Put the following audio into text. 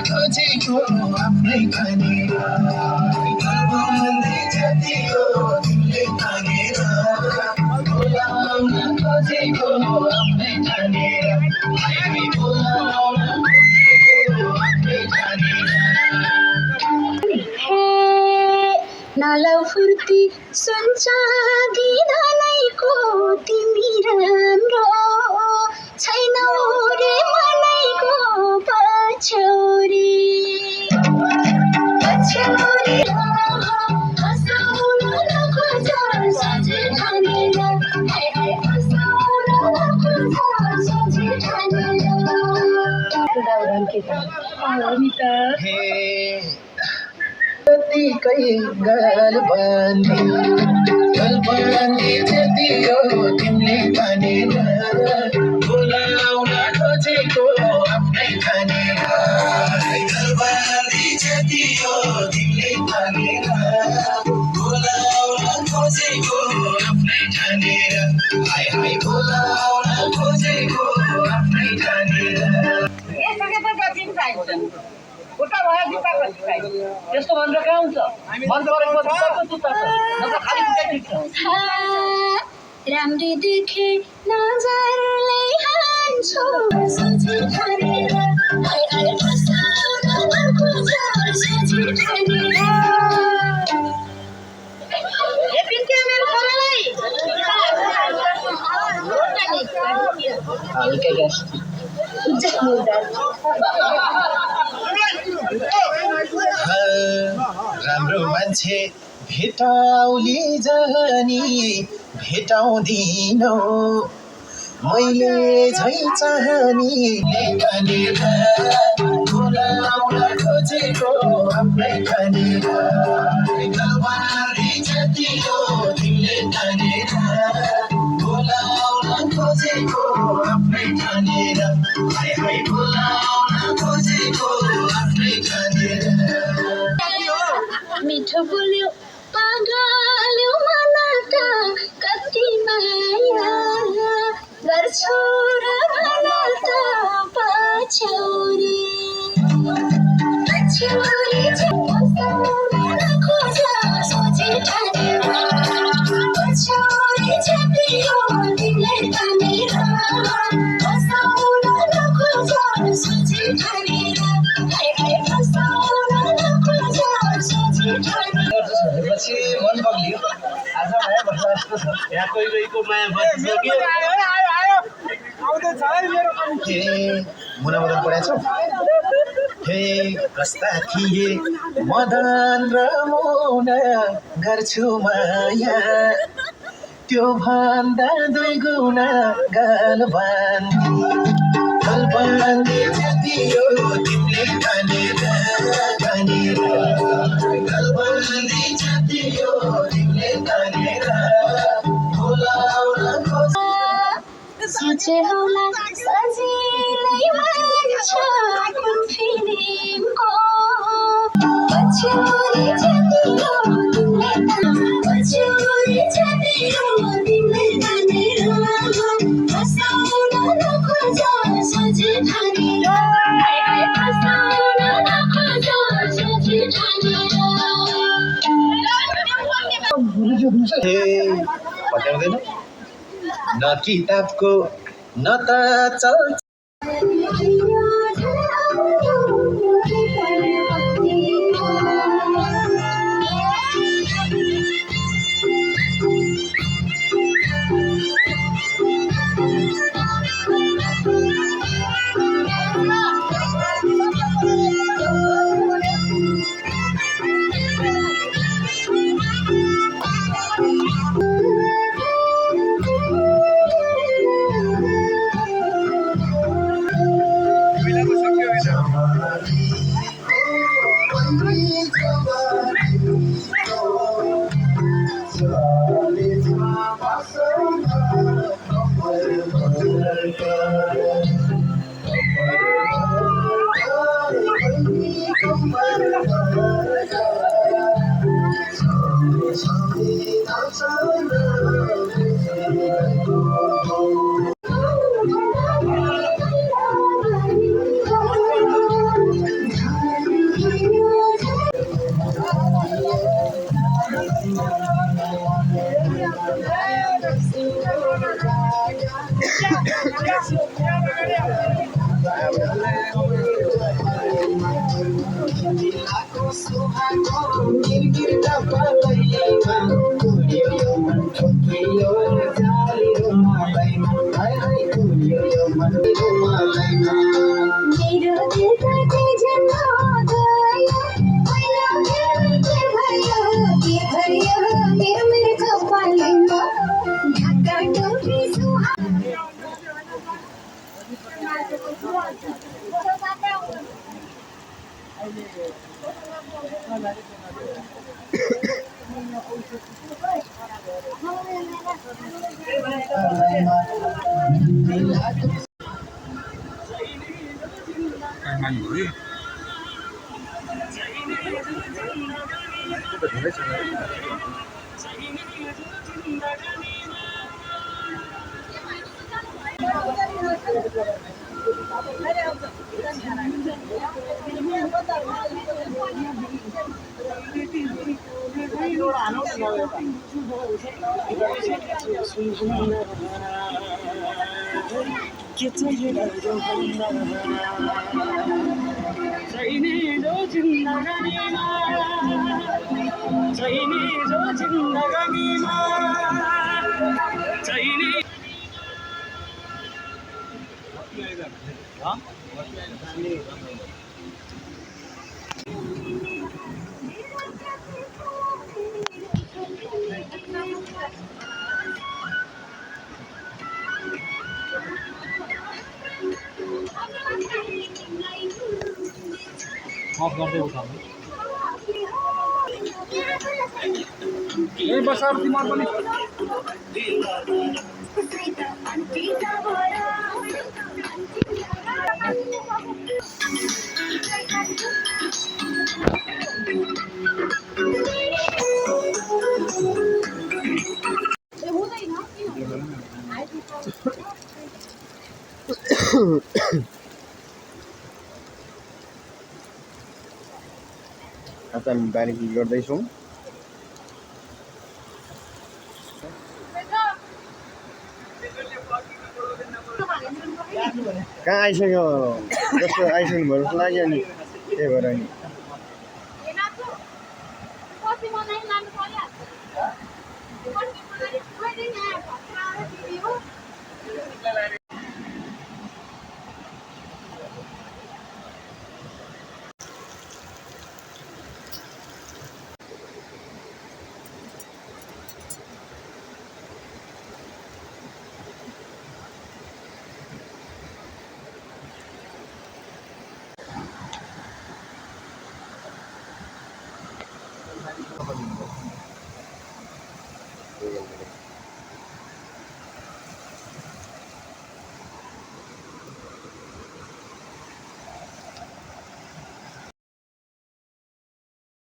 खोजेको आफ्नै खानेर तिमीले खानेर बोलाउन खोजेको आफ्नै खानेर बोलाउन खोजेको आफ्नै खानेर नाला फुर्ती सुन्छ दिनैको तिमी राम्रो छैनौ रे मनैको पछौरी पछौरी हँसाउन नखोज सजे ठानेर हाय हाय हँसाउन नखोज सजे ठानेर जतिकै गलबन्दी जति हो तिमीले खानेर बोलाउन खोजेको आफ्नै खानेर गलबन्दी जति हो तिमीले खानेर बोलाउन खोजेको आफ्नै खानेर हाय हाय बोलाउन खोजेको आफ्नै खानेर खुट्टा भयो जुत्ता कति खाइ त्यस्तो भनेर कहाँ हुन्छ मन परेको जुत्ता छ नत्र खाली खुट्टा ठिक छ राम्री देखे नजरले हान्छु सजे ठानेर हाय हाय हँसाउन नखोज सजे ठानेर ए पिन्के मेरो छोरालाई हल्का ग्यास राम्रो मान्छे भेटाउली जानी भेटाउँदिनौ मैले झै चाहनी खानेर बोलाउन खोजेको आफ्नै खानेर गलबारी जति हो तिमीले खानेर बोलाउन खोजेको आफ्नै खानेर हाय हाय बोलाउन खोजेको आफ्नै खानेर मिठो बोल्यो पागल्यो मनका कति माया गर्छु र भन त पछौरी पछौरी हँसाउन खोज सोचे ठानेर पछौरी जति हो तिमीले खानेर हँसाउन खोज सोचे ठानेर हाय हाय हँसाउन खोज सोचे ठानेर पछि मन बग्लियो आज माया बस्ला जस्तो छ यहाँ कोही कोहीको माया बसिसक्यो हे मुना मदन पढाएको हे कस्ता थिए मदन र मुना गर्छु माया त्यो भन्दा 2 गुणा गलबन्दी जति हो तिमीले खानेर गलबन्दी जति हो तिमीले खानेर बोलाउन खोज सोचे होला सजिलै मान्छ कुन फिल्मको पछौरी जति हो तिमीले पछौरी जति हो तिमीले खानेर हँसाउन नखोज सजे ठानेर हाय हाय हँसाउन नखोज सजे ठानेर हे पत्याउँदैन न किताबको न त चल मेरो दिल कतै झन्डो गयो पहिलो मेरो के भयो मेरो मेरो कपालमा ढाका टोपी सुहा आज हामी बारीकी गर्दैछौँ। कहाँ आइसक्यो जस्तो आइसक्नु भयो जस्तो लाग्यो नि त्यही भएर नि